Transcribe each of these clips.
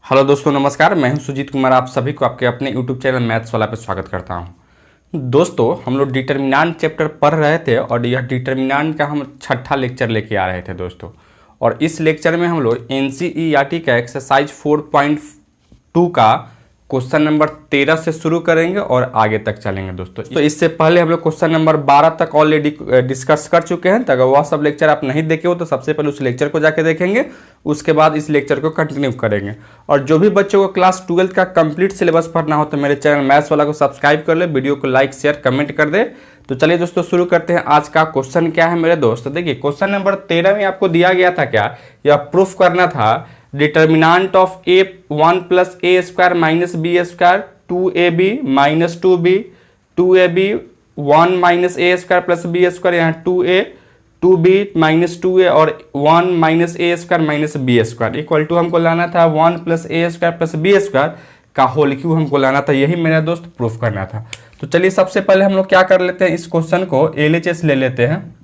Hello दोस्तों, नमस्कार। मैं हूं सुजीत कुमार। आप सभी को आपके अपने यूट्यूब चैनल मैथ्स वाला पे स्वागत करता हूं। दोस्तों, हम लोग डिटर्मिनेंट चैप्टर पढ़ रहे थे और यह डिटर्मिनेंट का हम छठा लेक्चर लेके आ रहे थे दोस्तों। और इस लेक्चर में हम लोग एनसीईआरटी का एक्सरसाइज 4.2 का क्वेश्चन नंबर 13 से शुरू करेंगे और आगे तक चलेंगे दोस्तों। तो इससे पहले हम लोग क्वेश्चन नंबर 12 तक ऑलरेडी डिस्कस कर चुके हैं। तो अगर वह सब लेक्चर आप नहीं देखे हो तो सबसे पहले उस लेक्चर को जाके देखेंगे, उसके बाद इस लेक्चर को कंटिन्यू करेंगे। और जो भी बच्चों को क्लास 12 का कंप्लीट सिलेबस पढ़ना हो तो मेरे चैनल मैथ्स वाला को सब्सक्राइब कर ले, वीडियो को लाइक शेयर कमेंट कर दे। तो चलिए दोस्तों शुरू करते हैं। आज का क्वेश्चन क्या है मेरे दोस्त, देखिए क्वेश्चन नंबर 13 में आपको दिया गया था क्या, यह प्रूफ करना था determinant of A 1 plus A square minus B square 2ab minus 2b 2ab 1 minus A square plus B square, यहाँ 2a 2b माइनस 2a और 1 minus A square minus B square equal to हमको लाना था 1 plus A square plus B square का whole cube हमको लाना था। यही मेरा दोस्त प्रूफ करना था। तो चलिए सबसे पहले हम लोग क्या कर लेते हैं, इस क्वेश्चन को एलएचएस ले लेते हैं।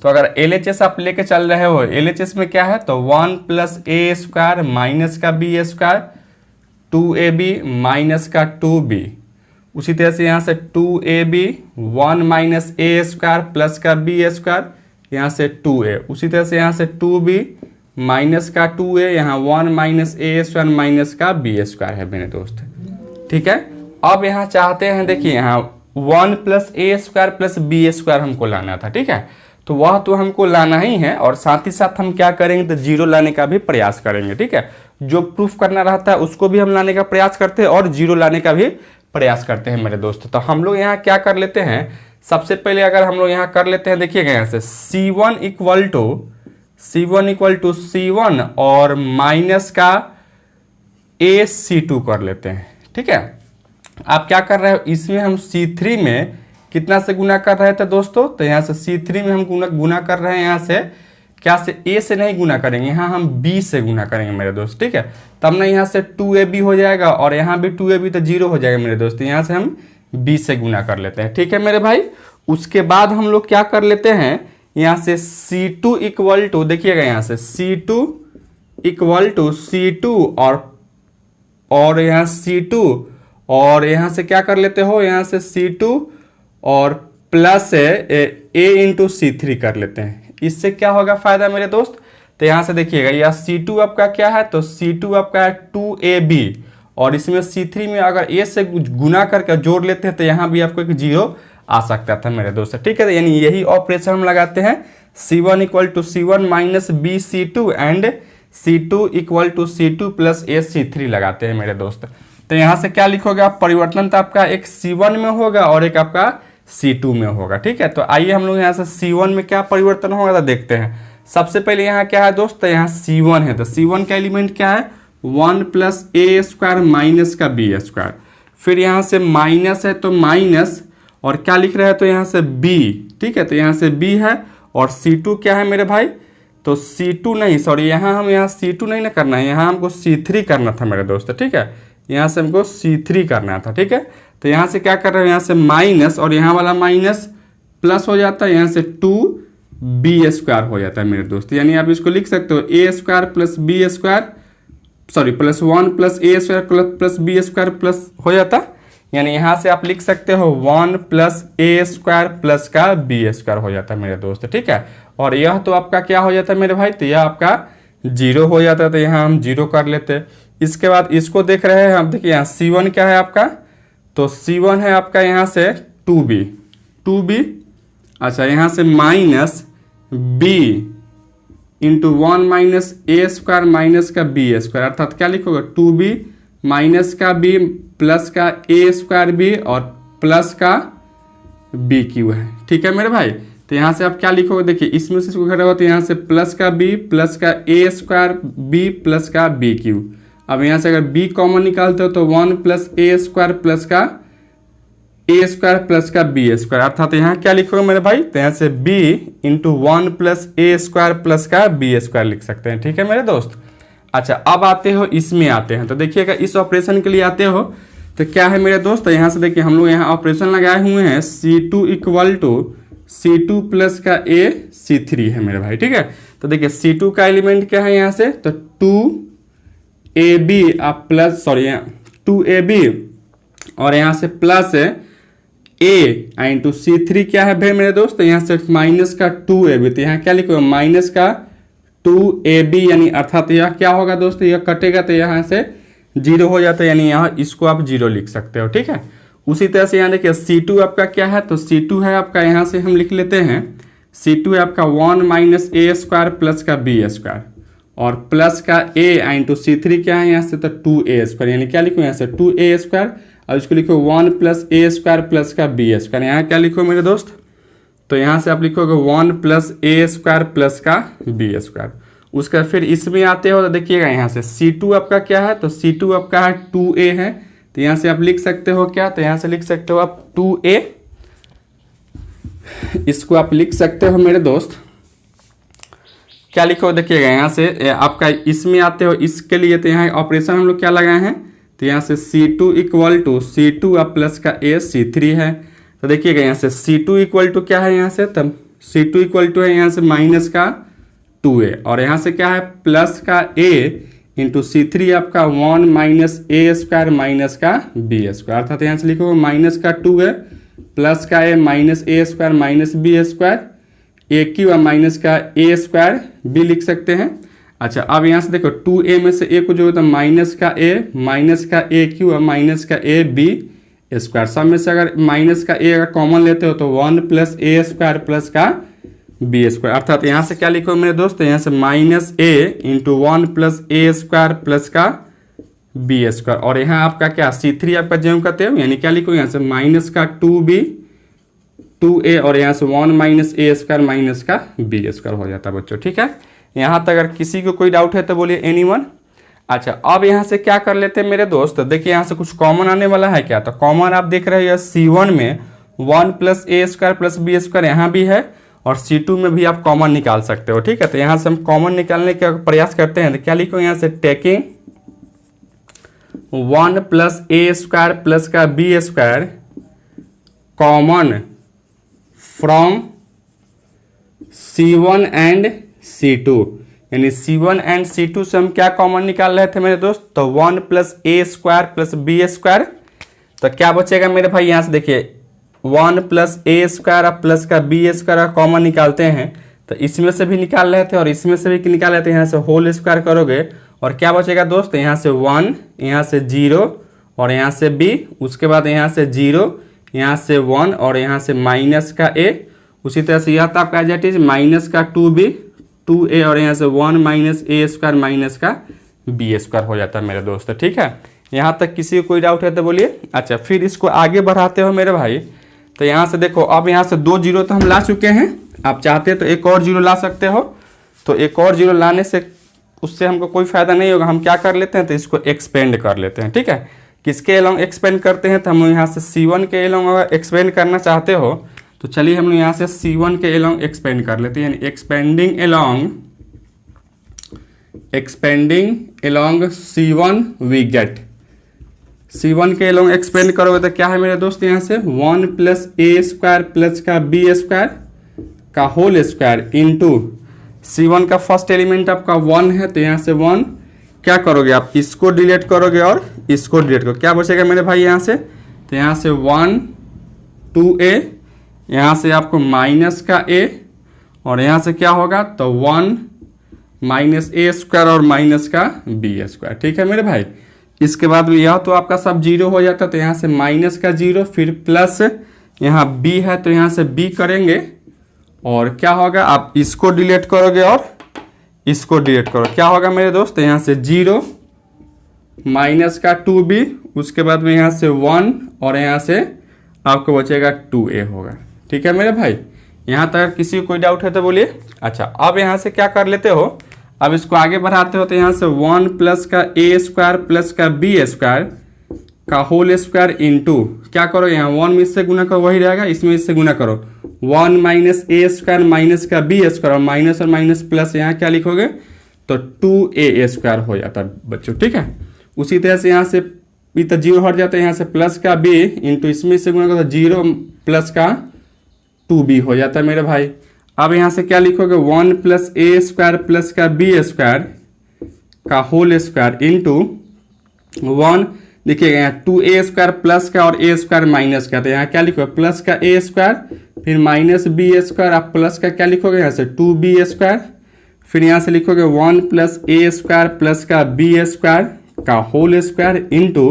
तो अगर एलएचएस आप लेके चल रहे हो, एलएचएस में क्या है तो 1 प्लस ए स्क्वायर माइनस का बी स्क्वायर 2ab माइनस का 2b, उसी तरह से यहाँ से 2ab 1 minus A square plus का बी स्क्वायर, यहाँ से 2a, उसी तरह से यहाँ से 2b माइनस का 2a, यहाँ 1 माइनस ए स्क्वायर माइनस का बी स्क्वायर है मेरे दोस्त। ठीक है, अब यहाँ चाहते हैं, देखिए यहाँ 1 plus A square plus B square हमको लाना था। ठीक है, तो वह तो हमको लाना ही है और साथ ही साथ हम क्या करेंगे तो जीरो लाने का भी प्रयास करेंगे। ठीक है, जो प्रूफ करना रहता है उसको भी हम लाने का प्रयास करते हैं और जीरो लाने का भी प्रयास करते हैं मेरे दोस्त। तो हम लोग यहाँ क्या कर लेते हैं, सबसे पहले अगर हम लोग यहाँ कर लेते हैं, देखिएगा यहाँ से C1 इक्वल टू C1 और माइनस का a C2 कर लेते हैं। ठीक है, आप क्या कर रहे हो, इसमें हम C3 में कितना से गुना कर रहे थे दोस्तों, तो यहाँ से C3 में हम गुना कर रहे हैं, यहाँ से क्या से a से नहीं गुना करेंगे, यहाँ हम b से गुना करेंगे मेरे दोस्त। ठीक है, तब ना यहाँ से 2ab हो जाएगा और यहाँ भी 2ab तो 0 हो जाएगा मेरे दोस्त। यहाँ से हम b से गुना कर लेते हैं। ठीक है मेरे भाई, उसके बाद हम लोग क्या कर लेते हैं, यहाँ से C2 इक्वल टू, देखिएगा यहाँ से C2 इक्वल टू C2 और यहाँ C2 और यहाँ से क्या कर लेते हो, यहाँ से C2 और प्लस a इंटू C3 कर लेते हैं। इससे क्या होगा फायदा मेरे दोस्त, तो यहाँ से देखिएगा यह C2 आपका क्या है, तो C2 आपका है 2ab और इसमें C3 में अगर a से गुना करके जोड़ लेते हैं तो यहाँ भी आपको एक जीरो आ सकता था मेरे दोस्त। ठीक है, यानी यही ऑपरेशन हम लगाते हैं, C1 equal to C1 minus B C2 and C2 equal to C2 plus a C3 लगाते हैं मेरे दोस्त। तो यहाँ से क्या लिखोगे आप, परिवर्तन तो आपका एक C1 में होगा और एक आपका C2 में होगा। ठीक है, तो आइए हम लोग यहाँ से C1 में क्या परिवर्तन होगा तो देखते हैं। सबसे पहले यहाँ क्या है दोस्त, यहाँ C1 है, तो C1 का एलिमेंट क्या है 1 प्लस ए स्क्वायर माइनस का बी स्क्वायर, फिर यहाँ से माइनस है तो माइनस और क्या लिख रहे हैं तो यहाँ से b। ठीक है, तो यहाँ से b है और C2 क्या है मेरे भाई, तो C2 नहीं, सॉरी यहाँ हम यहाँ C2 नहीं ना करना है, यहाँ हमको C3 करना था मेरे दोस्त। ठीक है, यहाँ से हमको C3 करना था। ठीक है, तो यहाँ से क्या कर रहे हो, यहाँ से माइनस और यहाँ वाला माइनस प्लस हो जाता है, यहाँ से 2b स्क्वायर हो जाता है मेरे दोस्त। यानी आप इसको लिख सकते हो a square plus B square, sorry plus 1 plus A square plus B square plus हो जाता। यानी यहाँ से आप लिख सकते हो 1 प्लस ए स्क्वायर प्लस का बी स्क्वायर हो जाता है मेरे दोस्त। ठीक है, और यह तो आपका क्या हो जाता है मेरे भाई, तो यह आपका जीरो हो जाता है, तो यहाँ हम जीरो कर लेते हैं। इसके बाद इसको देख रहे हैं हम, देखिए यहाँ C1 क्या है आपका, तो C1 है आपका यहाँ से 2b, अच्छा यहाँ से minus b into 1 minus A square minus का बी स्क्वायर, अर्थात क्या लिखोगे 2b माइनस का b प्लस का ए स्क्वायर b और प्लस का बी क्यू है। ठीक है मेरे भाई, तो यहाँ से आप क्या लिखोगे, देखिए इसमें से इसको घटा हुआ तो यहाँ से प्लस का b प्लस का ए स्क्वायर b प्लस का बी क्यू। अब यहाँ से अगर b कॉमन निकालते हो तो 1 प्लस ए स्क्वायर प्लस का ए स्क्वायर प्लस का बी स्क्वायर, अर्थात यहाँ क्या लिखोगे मेरे भाई, तो यहाँ से b into 1 plus A square plus का बी स्क्वायर लिख सकते हैं। ठीक है मेरे दोस्त। अच्छा, अब आते हो इसमें आते हैं, तो देखिएगा इस ऑपरेशन के लिए आते हो तो क्या है मेरे दोस्त, तो यहाँ से देखिए हम लोग यहाँ ऑपरेशन लगाए हुए हैं C2 equal to C2 plus का a C3 है मेरे भाई। ठीक है, तो देखिए C2 का एलिमेंट क्या है यहाँ से, तो 2 ए बी आप प्लस सॉरी 2ab और यहाँ से प्लस ए इंटू C3 क्या है भाई मेरे दोस्त, यहाँ से माइनस का 2ab, तो यहाँ क्या लिखो माइनस का 2ab, यानी अर्थात यह क्या होगा दोस्त, यह कटेगा तो यहाँ से 0 हो जाता है, यानी यहाँ इसको आप 0 लिख सकते हो। ठीक है, उसी तरह से यहाँ देखिए C2 आपका क्या है, तो C2 है आपका, यहाँ से हम लिख लेते हैं C2 है आपका 1 माइनस ए स्क्वायर प्लस का बी स्क्वायर और प्लस का a इंटू C3 क्या है यहाँ से, तो 2a स्क्वायर, यानी क्या लिखो यहाँ से 2a स्क्वायर और इसको लिखो 1 प्लस ए स्क्वायर प्लस का बी स्क्वायर। यहाँ क्या लिखो मेरे दोस्त, तो यहाँ से आप लिखोगे 1 प्लस ए स्क्वायर प्लस का बी स्क्वायर। उसका फिर इसमें आते हो तो देखिएगा यहाँ से C2 आपका क्या है, तो C2 आपका है 2a है, तो यहाँ से आप लिख सकते हो क्या, तो यहाँ से लिख सकते हो आप 2a, इसको आप लिख सकते हो मेरे दोस्त, क्या लिखो देखिएगा यहाँ से आपका इसमें आते हो इसके लिए, तो यहाँ ऑपरेशन हम लोग क्या लगाए हैं, तो यहाँ से C2 इक्वल टू C2 अब प्लस का a C3 है, तो देखिएगा यहाँ से C2 इक्वल टू क्या है यहाँ से, तब C2 इक्वल टू है यहाँ से माइनस का 2a और यहाँ से क्या है प्लस का a इंटू C3 आपका 1 माइनस ए स्क्वायर माइनस का बी स्क्वायर, अर्थात यहाँ से लिखो माइनस का 2a प्लस का a minus A square minus B square, A Q और माइनस का ए स्क्वायर बी लिख सकते हैं। अच्छा, अब यहाँ से देखो 2a में से a को जो होता है माइनस का ए क्यू और माइनस का ए बी स्क्वायर, सब में से अगर माइनस का a अगर कॉमन लेते हो तो 1 प्लस ए स्क्वायर प्लस का बी स्क्वायर, अर्थात यहाँ से क्या लिखो मेरे दोस्त, यहाँ से minus a into 1 plus A square plus का बी स्क्वायर और यहाँ आपका क्या C3 आपका ज्यों करते हो, यानी क्या लिखो यहाँ से माइनस का 2b 2a और यहाँ से 1 माइनस ए स्क्वायर माइनस का बी स्क्वायर हो जाता है बच्चों। ठीक है, यहाँ तक अगर किसी को कोई डाउट है तो बोलिए एनीवन। अच्छा, अब यहाँ से क्या कर लेते हैं मेरे दोस्त, देखिए यहाँ से कुछ कॉमन आने वाला है क्या, तो कॉमन आप देख रहे हो C1 में 1 plus A square plus B square यहाँ भी है और C2 में भी आप कॉमन निकाल सकते हो। ठीक है, तो यहाँ से हम कॉमन निकालने का प्रयास करते हैं, तो क्या लिखो यहाँ से taking 1 plus A square plus का B square common from C1 and C2, यानी C1 एंड C2 से हम क्या कॉमन निकाल रहे थे मेरे दोस्त, तो 1 plus A square plus B square, तो क्या बचेगा मेरे भाई, यहाँ से देखिए 1 प्लस ए स्क्वायर प्लस का बी स्क्वायर कॉमन निकालते हैं, तो इसमें से भी निकाल रहे थे और इसमें से भी निकाल रहे थे, यहाँ से होल स्क्वायर करोगे और क्या बचेगा दोस्त, यहाँ से 1 यहाँ से 0 और यहाँ से b, उसके बाद यहाँ से 0 यहाँ से 1 और यहाँ से माइनस का a, उसी तरह से यह था आपका एज इट इज माइनस का 2b 2a और यहाँ से 1 माइनस ए स्क्वायर माइनस का बी स्क्वायर हो जाता है मेरे दोस्त। ठीक है, यहाँ तक किसी को कोई डाउट है तो बोलिए। अच्छा, फिर इसको आगे बढ़ाते हो मेरे भाई, तो यहाँ से देखो अब यहाँ से 2 जीरो तो हम ला चुके हैं, आप चाहते तो एक और जीरो ला सकते हो, तो एक और जीरो लाने से उससे हमको कोई फायदा नहीं होगा, हम क्या कर लेते हैं तो इसको एक्सपेंड कर लेते हैं। ठीक है, किसके अलोंग एक्सपेंड करते हैं, तो हम यहाँ से C1 के अलोंग अगर एक्सपेंड करना चाहते हो तो चलिए हम यहाँ से C1 के अलोंग एक्सपेंड कर लेते हैं, यानी expanding along C1 we get, C1 के अलोंग एक्सपेंड करोगे तो क्या है मेरे दोस्त, यहाँ से 1 प्लस ए स्क्वायर प्लस का बी स्क्वायर का होल स्क्वायर इंटू C1 का फर्स्ट एलिमेंट आपका 1 है, तो यहाँ से 1 क्या करोगे आप, इसको डिलीट करोगे और इसको डिलीट करोगे, क्या बचेगा मेरे भाई यहाँ से, तो यहाँ से 1 2a, यहाँ से आपको माइनस का a और यहाँ से क्या होगा, तो 1 माइनस ए स्क्वायर और माइनस का बी स्क्वायर। ठीक है मेरे भाई, इसके बाद यह तो आपका सब जीरो हो जाता है, तो यहाँ से माइनस का 0 फिर प्लस यहाँ b है तो यहाँ से b करेंगे और क्या होगा, आप इसको डिलीट करोगे और इसको डिलीट करो, क्या होगा मेरे दोस्त, यहाँ से 0 माइनस का 2b, उसके बाद में यहाँ से 1 और यहाँ से आपको बचेगा 2a होगा। ठीक है मेरे भाई, यहाँ तक किसी को कोई डाउट है तो बोलिए। अच्छा, अब यहाँ से क्या कर लेते हो, अब इसको आगे बढ़ाते हो, तो यहाँ से 1 प्लस का ए स्क्वायर प्लस का बी स्क्वायर का होल स्क्वायर इंटू क्या करो, यहाँ 1 में इससे गुना करो वही रहेगा, इसमें इससे गुना करो 1 माइनस ए स्क्वायर माइनस का बी स्क्वायर और माइनस प्लस यहाँ क्या लिखोगे, तो 2a स्क्वायर हो जाता है बच्चों। ठीक है, उसी तरह से यहाँ से भी तो 0 हट जाता है, यहाँ से प्लस का b इंटू इसमें इससे गुना करो, 0 प्लस का 2b हो जाता है मेरे भाई। अब यहाँ से क्या लिखोगे, 1 प्लस ए स्क्वायर प्लस का बी स्क्वायर का होल स्क्वायर इंटू 1, देखिएगा यहाँ 2a² प्लस का और a² माइनस का, तो यहाँ क्या लिखोगे प्लस का a², फिर माइनस b², आप प्लस का क्या लिखोगे यहाँ से 2b², फिर यहाँ से लिखोगे 1 प्लस a² प्लस का b² का whole square into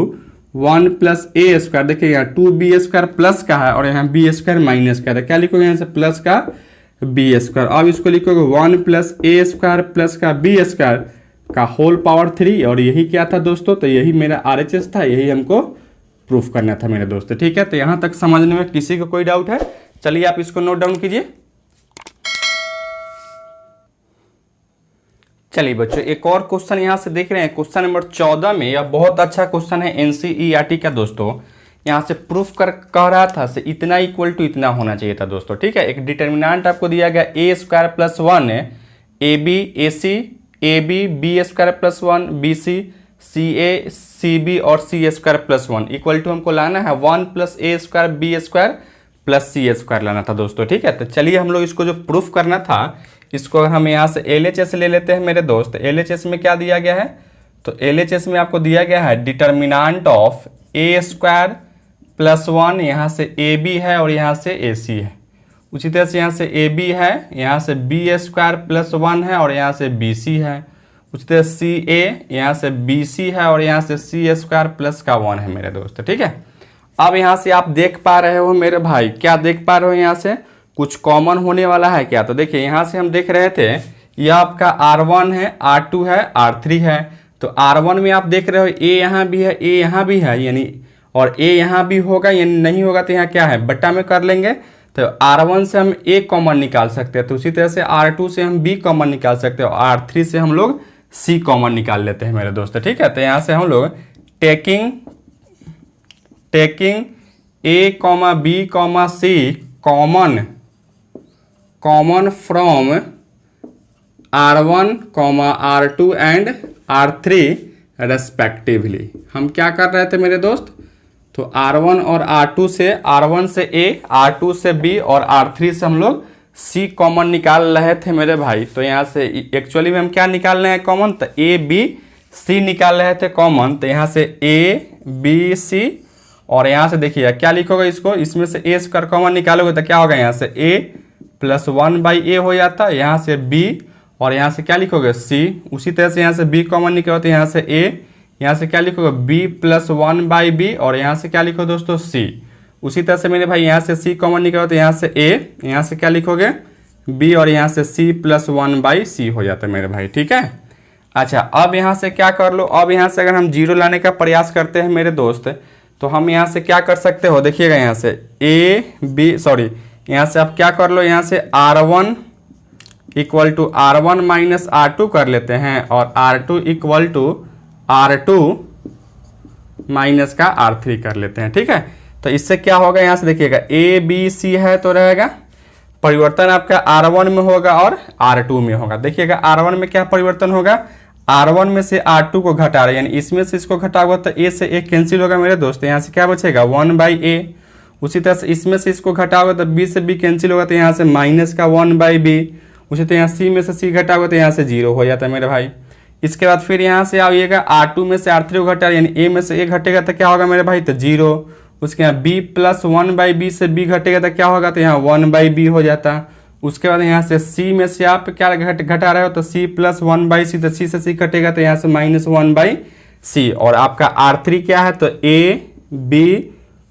1 plus a², देखिए यहाँ 2b² प्लस का है और यहाँ b² माइनस का है, क्या लिखोगे यहाँ से प्लस का b²। अब इसको लिखोगे 1 प्लस a² प्लस का b² का होल पावर 3, और यही क्या था दोस्तों, तो यही मेरा RHS था, यही हमको प्रूफ करना था मेरे दोस्त। ठीक है, तो यहाँ तक समझने में किसी को कोई डाउट है? चलिए आप इसको नोट डाउन कीजिए। चलिए बच्चों, एक और क्वेश्चन यहाँ से देख रहे हैं, क्वेश्चन नंबर 14 में, यह बहुत अच्छा क्वेश्चन है NCERT का दोस्तों। यहाँ से प्रूफ कह रहा था से इतना इक्वल टू इतना होना चाहिए था दोस्तों। ठीक है, एक डिटर्मिनेंट आपको दिया गया a² plus 1 AB AC AB b² plus 1 BC CA CB और c² प्लस 1 इक्वल टू हमको लाना है 1 plus a² b² plus c² लाना था दोस्तों। ठीक है, तो चलिए हम लोग इसको जो प्रूफ करना था, इसको अगर हम यहाँ से LHS ले लेते हैं मेरे दोस्त। LHS में क्या दिया गया है, तो LHS में आपको दिया गया है डिटर्मिनेंट ऑफ a² प्लस 1, यहाँ से AB है और यहाँ से AC है। उसी तरह से यहाँ से AB है, यहाँ से b² प्लस 1 है और यहाँ से BC है। उसी तरह CA यहाँ से BC है और यहाँ से c² प्लस का 1 है मेरे दोस्त। ठीक है, अब यहाँ से आप देख पा रहे हो मेरे भाई, क्या देख पा रहे हो, यहाँ से कुछ कॉमन होने वाला है क्या? तो देखिए यहाँ से हम देख रहे थे यह आपका R1 है, R2 है, R3 है। तो R1 में आप देख रहे हो A यहाँ भी है, A यहाँ भी है, यानी और A यहाँ भी होगा, यानी नहीं होगा तो यहाँ क्या है बट्टा में कर लेंगे। तो R1 से हम A कॉमन निकाल सकते हैं, तो उसी तरह से R2 से हम B कॉमन निकाल सकते हैं और R3 से हम लोग C कॉमन निकाल लेते हैं मेरे दोस्त। ठीक है, तो यहाँ से हम लोग taking A, B, C common from R1, R2 and R3 respectively, हम क्या कर रहे थे मेरे दोस्त, तो R1 और R2 से, R1 से A, R2 से B और R3 से हम लोग C कॉमन निकाल रहे थे मेरे भाई। तो यहाँ से एक्चुअली में हम क्या निकाल रहे हैं कॉमन, तो A B C निकाल रहे थे कॉमन। तो यहाँ से A B C और यहाँ से देखिए क्या लिखोगे इसको, इसमें से a² कॉमन निकालोगे तो क्या होगा, यहाँ से A प्लस 1/a हो जाता है, यहाँ से B और यहाँ से क्या लिखोगे C। उसी तरह से यहाँ से B कॉमन निकालो तो यहाँ से A, यहाँ से क्या लिखोगे B प्लस 1/b और यहाँ से क्या लिखो दोस्तों C। उसी तरह से मेरे भाई यहाँ से C कॉमन निकालो तो यहाँ से A, यहाँ से क्या लिखोगे B और यहाँ से C प्लस 1/c हो जाता है मेरे भाई। ठीक है, अच्छा अब यहाँ से क्या कर लो, अब यहाँ से अगर हम 0 लाने का प्रयास करते हैं मेरे दोस्त, तो हम यहाँ से क्या कर सकते हो, देखिएगा यहाँ से यहाँ से आप क्या कर लो, यहाँ से R1 equal to R1 minus R2 कर लेते हैं और R2 equal to R2 minus का R3 कर लेते हैं। ठीक है, तो इससे क्या होगा, यहाँ से देखिएगा A B C है तो रहेगा परिवर्तन आपका R1 में होगा और R2 में होगा। देखिएगा R1 में क्या परिवर्तन होगा, R1 में से R2 को घटा रहे, यानी इसमें से इसको घटाओगे तो A से A कैंसिल होगा मेरे दोस्त, यहाँ से क्या बचेगा 1/a। उसी तरह से इसमें से इसको घटाओगे तो B से B कैंसिल होगा तो यहाँ से माइनस का 1/b। उसी तरह यहाँ C में से C घटाओगे तो यहाँ से 0 हो जाता है मेरे भाई। इसके बाद फिर यहाँ से आइएगा R2 में से R3 को घटा, यानी A में से A घटेगा तो क्या होगा मेरे भाई, तो 0। उसके यहाँ B प्लस 1/b से B घटेगा तो क्या होगा, तो यहाँ 1/b हो जाता। उसके बाद यहाँ से C में से आप क्या घटा रहे हो, तो C प्लस 1/c, तो C से C घटेगा तो यहाँ से माइनस 1/c और आपका R3 क्या है, तो A B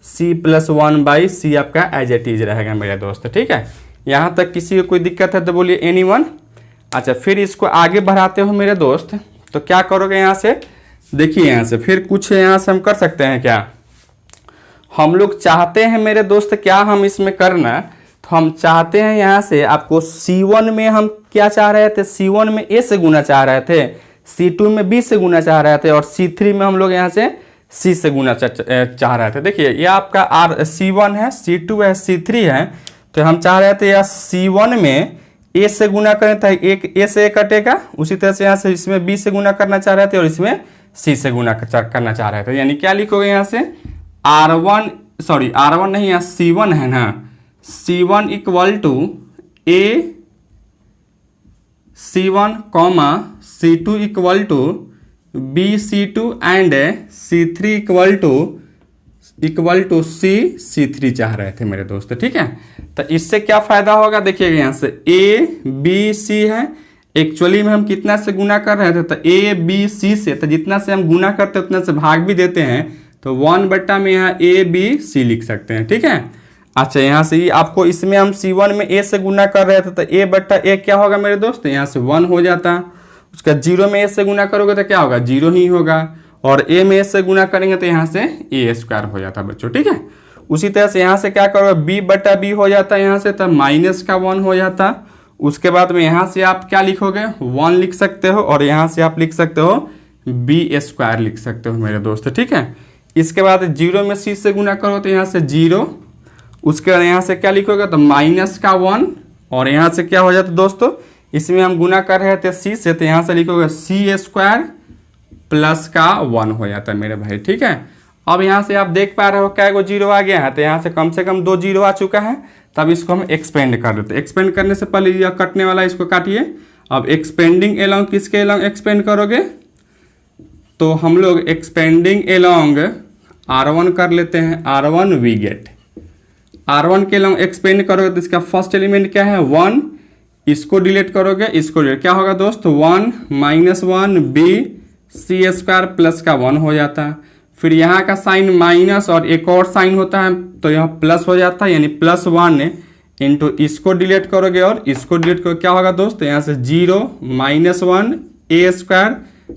C plus 1/c आपका एज इट इज रहेगा मेरे दोस्त। ठीक है, यहाँ तक किसी को कोई दिक्कत है तो बोलिए एनीवन। अच्छा फिर इसको आगे बढ़ाते हो मेरे दोस्त, तो क्या करोगे यहाँ से, देखिए यहाँ से फिर कुछ यहाँ से हम कर सकते हैं क्या, हम लोग चाहते हैं मेरे दोस्त क्या हम इसमें करना, तो हम चाहते हैं यहाँ से आपको C1 में हम क्या चाह रहे थे, C1 में A से गुना चाह रहे थे, C2 में B से गुना चाह रहे थे और C3 में हम लोग यहाँ से C से गुना चाह रहे थे। देखिए ये आपका C1 है, C2 है, C3 है, तो हम चाह रहे थे या C1 में A से गुना करें तो एक A से A कटेगा। उसी तरह से यहाँ से इसमें B से गुना करना चाह रहे थे और इसमें C से गुना करना चाह रहे थे, यानी क्या लिखोगे यहाँ से R1 नहीं, यहाँ C1 है ना, C1 equal to A C1 comma C2 equal to B(C2) and C3 equal to C3 चाह रहे थे मेरे दोस्त, ठीक है। तो इससे क्या फायदा होगा, देखिएगा यहाँ से A B C है, एक्चुअली में हम कितना से गुना कर रहे थे, तो A B C से, तो जितना से हम गुना करते हैं उतना से भाग भी देते हैं, तो 1 बट्टा में यहाँ ABC लिख सकते हैं, ठीक है। अच्छा, यहाँ से आपको इसमें हम C1 में A से गुना कर रहे थे, तो A बट्टा A क्या होगा मेरे दोस्त, यहाँ से 1 हो जाता। उसका 0 में A से गुना करोगे तो क्या होगा, 0 ही होगा, और A में A से गुना करेंगे तो यहाँ से A² हो जाता बच्चों, ठीक है। उसी तरह से यहाँ से क्या करोगे, B बट्टा B हो जाता है यहाँ से, तब माइनस का 1 हो जाता। उसके बाद में यहाँ से आप क्या लिखोगे, 1 लिख सकते हो, और यहाँ से आप लिख सकते हो B² लिख सकते हो मेरे दोस्त, ठीक है। इसके बाद 0 में C से गुना करो तो यहाँ से 0, उसके बाद यहाँ से क्या लिखोगे, तो माइनस का 1, और यहाँ से क्या हो जाता दोस्तों, इसमें हम गुना कर रहे थे C से, तो यहाँ से लिखोगे C² प्लस का 1 हो जाता है मेरे भाई, ठीक है। अब यहाँ से आप देख पा रहे हो क्या 0 आ गया है, तो यहाँ से कम 2 0 आ चुका है। तब इसको हम एक्सपेंड कर देते हैं। एक्सपेंड करने से पहले यह कटने वाला इसको काटिए। अब एक्सपेंडिंग एलॉन्ग किसके एलॉन्ग एक्सपेंड करोगे, तो हम लोग एक्सपेंडिंग एलॉन्ग R1 कर लेते हैं, R1 वी गेट। R1 के एलॉन्ग एक्सपेंड करोगे तो इसका फर्स्ट एलिमेंट क्या है, 1, इसको डिलीट करोगे, इसको डिलीट, क्या होगा दोस्त, 1 माइनस 1 B(C² प्लस का 1 हो जाता। फिर यहाँ का साइन माइनस और एक और साइन होता है, तो यह प्लस हो जाता है, यानी +1 इंटू इसको डिलीट करोगे और इसको डिलीट करोगे, क्या होगा दोस्त, यहाँ से 0 माइनस 1 A²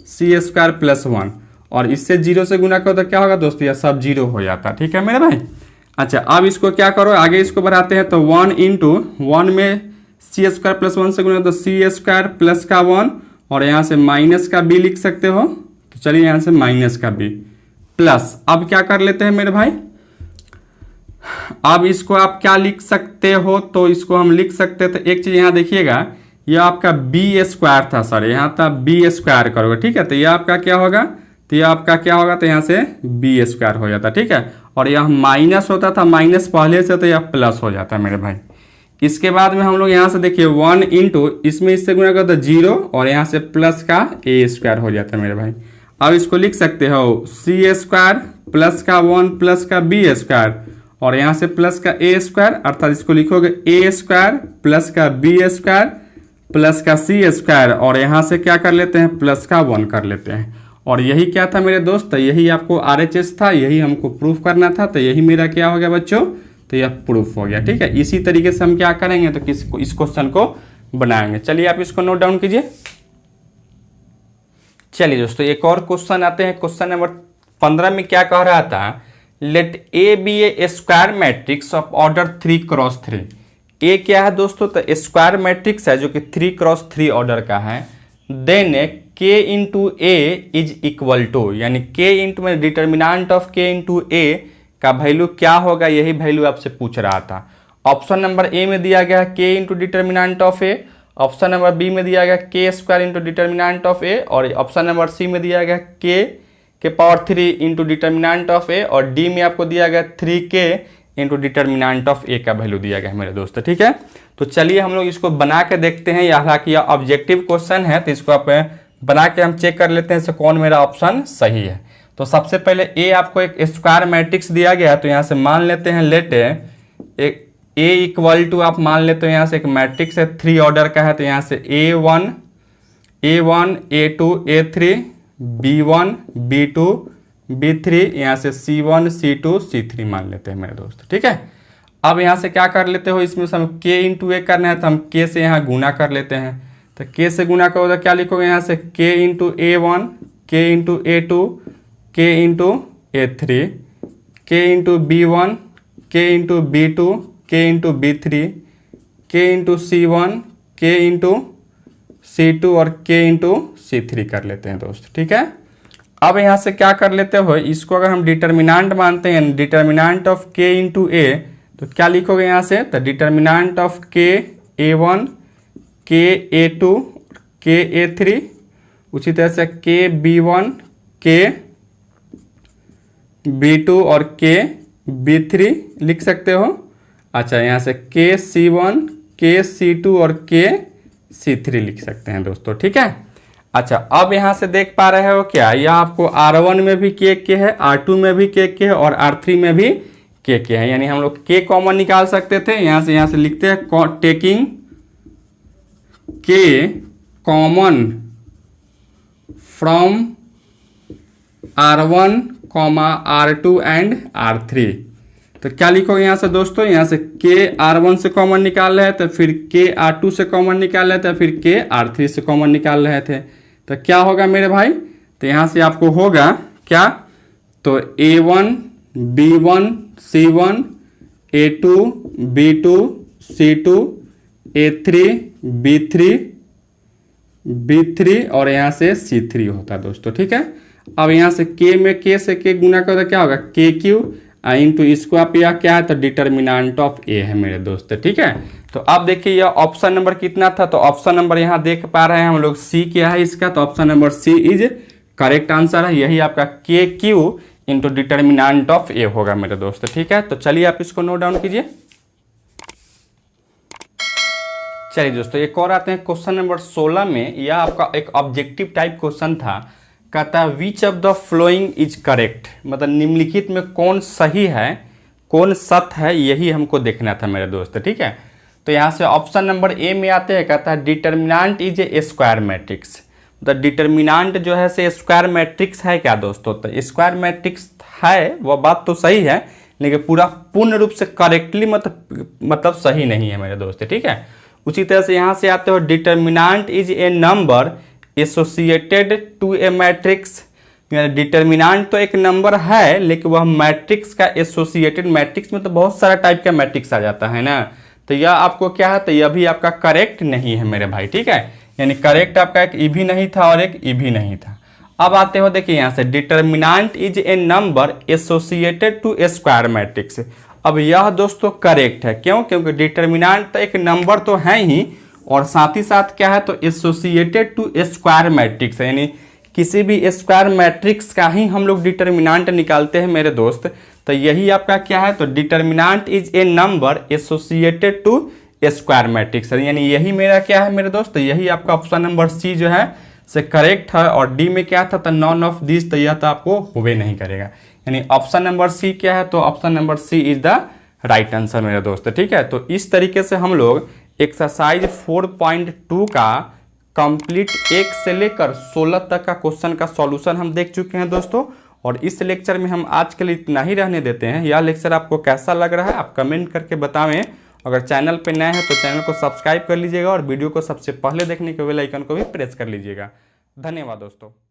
C² प्लस 1, और इससे 0 से गुना करो तो क्या होगा दोस्त, यह सब 0 हो जाता, ठीक है मेरे भाई। अच्छा, अब इसको क्या करो, आगे इसको बढ़ाते हैं, तो 1 इंटू 1 में C² प्लस 1 से गुना तो C² प्लस का 1, और यहाँ से माइनस का B लिख सकते हो, तो चलिए यहाँ से माइनस का B प्लस। अब क्या कर लेते हैं मेरे भाई, अब इसको आप क्या लिख सकते हो, तो इसको हम लिख सकते हैं, तो एक चीज यहाँ देखिएगा, यह आपका B² था सर, यहाँ था B² करोगे, ठीक है। तो यह आपका क्या होगा, तो यह आपका क्या होगा, तो यहाँ से B² हो जाता, ठीक है। और यह माइनस होता था, माइनस पहले से, तो यह प्लस हो जाता है मेरे भाई। इसके बाद में हम लोग यहाँ से देखिए 1 इंटू इसमें इससे गुना करते 0, और यहाँ से प्लस का A² हो जाता है मेरे भाई। अब इसको लिख सकते हो C² प्लस का 1 प्लस का B², और यहाँ से प्लस का A², अर्थात इसको लिखोगे A² प्लस का B² प्लस का C², और यहाँ से क्या कर लेते हैं, प्लस का 1 कर लेते हैं। और यही क्या था मेरे दोस्त, यही आपको RHS था, यही हमको प्रूफ करना था, तो यही मेरा क्या हो गया बच्चों, तो यह प्रूफ हो गया, ठीक है। इसी तरीके से हम क्या करेंगे, तो इस क्वेश्चन को बनाएंगे। चलिए आप इसको नोट डाउन कीजिए। चलिए दोस्तों, एक और क्वेश्चन आते हैं। क्वेश्चन नंबर 15 में क्या कह रहा था, let A be a square matrix of order 3x3। A क्या है दोस्तों, तो स्क्वायर मैट्रिक्स है जो कि 3x3 ऑर्डर का है। Then k into A is equal to, यानी k इंटू में determinant of k into A का वैल्यू क्या होगा, यही वैल्यू आपसे पूछ रहा था। ऑप्शन नंबर ए में दिया गया k into determinant of A, option number B में दिया गया k² इंटू डिटर्मिनेंट ऑफ ए, और ऑप्शन नंबर सी में दिया गया k के पावर 3 इंटू डिटर्मिनेंट ऑफ ए, और डी में आपको दिया गया 3k इंटू डिटर्मिनेंट ऑफ ए का वैल्यू दिया गया मेरे दोस्त, ठीक है। तो चलिए हम लोग इसको बना के देखते हैं। हालांकि यह ऑब्जेक्टिव क्वेश्चन है, तो इसको आप बना के हम चेक कर लेते हैं से कौन मेरा ऑप्शन सही है। तो सबसे पहले ए आपको एक स्क्वायर मैट्रिक्स दिया गया है, तो यहाँ से मान लेते हैं लेट एक ए इक्वल टू, आप मान लेते हो यहाँ से एक मैट्रिक्स है 3 ऑर्डर का है, तो यहाँ से A1 A2 A3 B1 B2 B3, यहाँ से C1 C2 C3 मान लेते हैं मेरे दोस्त, ठीक है। अब यहाँ से क्या कर लेते हो, इसमें से हम k इंटू ए करना है, तो हम k से यहाँ गुना कर लेते हैं। तो k से गुना करो तो क्या लिखोगे, यहाँ से k into A1 k into A2 k into A3 k into B1 k into B2 k into B3 k into C1 k into C2 और k इंटू C3 कर लेते हैं दोस्त, ठीक है। अब यहाँ से क्या कर लेते हो, इसको अगर हम डिटर्मिनेंट मानते हैं, डिटर्मिनेंट ऑफ k इंटू ए, तो क्या लिखोगे यहाँ से, तो determinant of k A1 k A2 k A3, उसी तरह से k B1 k B2 और k B3 लिख सकते हो। अच्छा, यहाँ से k C1 k C2 और k C3 लिख सकते हैं दोस्तों, ठीक है। अच्छा, अब यहाँ से देख पा रहे हो क्या, यह आपको R1 में भी के है, R2 में भी के है और R3 में भी के है। यानी हम लोग के कॉमन निकाल सकते थे। यहाँ से लिखते हैं टेकिंग के common from R1, R2 and R3। तो क्या लिखोगे यहाँ से दोस्तों, यहाँ से के R1 से कॉमन निकाल रहे थे, फिर के R2 से कॉमन निकाल रहे थे, फिर के R3 से कॉमन निकाल रहे थे। तो क्या होगा मेरे भाई, तो यहाँ से आपको होगा क्या, तो A1 B1 C1 A2 B2 C2 A3 B3 और यहाँ से C3 होता है दोस्तों। ठीक है, अब यहाँ से के में के से के गुना करो तो क्या होगा, के क्यू इंटू इसको आप यह क्या है, तो डिटर्मिनेंट ऑफ ए है मेरे दोस्त। ठीक है, तो अब देखिए यह ऑप्शन नंबर कितना था, तो ऑप्शन नंबर यहाँ देख पा रहे हैं हम लोग सी क्या है इसका, तो option number C is correct answer है। यही आपका K cube into determinant of A होगा मेरे दोस्त। ठीक है, तो चलिए आप इसको नोट डाउन कीजिए। चलिए दोस्तों एक और आते हैं क्वेश्चन नंबर 16 में। यह आपका एक ऑब्जेक्टिव टाइप क्वेश्चन था। कहता है which of the following is correct, मतलब निम्नलिखित में कौन सही है कौन सत्य है, यही हमको देखना था मेरे दोस्त। ठीक है, तो यहाँ से ऑप्शन नंबर ए में आते हैं, कहता है determinant is A square matrix. मतलब डिटर्मिनेंट जो है से स्क्वायर मैट्रिक्स है क्या दोस्तों, तो स्क्वायर मैट्रिक्स है, वह बात तो सही है, लेकिन पूरा पूर्ण रूप से करेक्टली मतलब सही नहीं है मेरे दोस्त। ठीक है, उसी तरह से यहाँ से आते हो determinant is a number associated to a matrix. Determinant तो एक नंबर है, लेकिन वह मैट्रिक्स का एसोसिएटेड, मैट्रिक्स में तो बहुत सारा टाइप का मैट्रिक्स आ जाता है ना, तो यह आपको क्या है, तो यह भी आपका करेक्ट नहीं है मेरे भाई। ठीक है, यानी करेक्ट आपका एक ई भी नहीं था और एक ई भी नहीं था। अब आते हो देखिए यहाँ से determinant is a number associated to a square matrix. अब यह दोस्तों करेक्ट है, क्यों, क्योंकि डिटर्मिनेंट तो एक नंबर तो है ही, और साथ ही साथ क्या है, तो associated to a square matrix है, यानी किसी भी स्क्वायर मैट्रिक्स का ही हम लोग डिटर्मिनेंट निकालते हैं मेरे दोस्त। तो यही आपका क्या है, तो determinant is a number associated to a square matrix है, यानी यही मेरा क्या है मेरे दोस्त, यही आपका ऑप्शन नंबर सी जो है से करेक्ट है। और डी में क्या था, तो नॉन ऑफ दिस, तो यह तो आपको होवे नहीं करेगा, यानी ऑप्शन नंबर सी क्या है, तो option number C is the right answer मेरे दोस्त। ठीक है, तो इस तरीके से हम लोग एक्सरसाइज 4.2 का कंप्लीट 1 से लेकर 16 तक का क्वेश्चन का सॉल्यूशन हम देख चुके हैं दोस्तों। और इस लेक्चर में हम आज के लिए इतना ही रहने देते हैं। यह लेक्चर आपको कैसा लग रहा है आप कमेंट करके बतावें। अगर चैनल पे नए हैं तो चैनल को सब्सक्राइब कर लीजिएगा और वीडियो को सबसे पहले देखने के बेल आइकन को भी प्रेस कर लीजिएगा। धन्यवाद दोस्तों।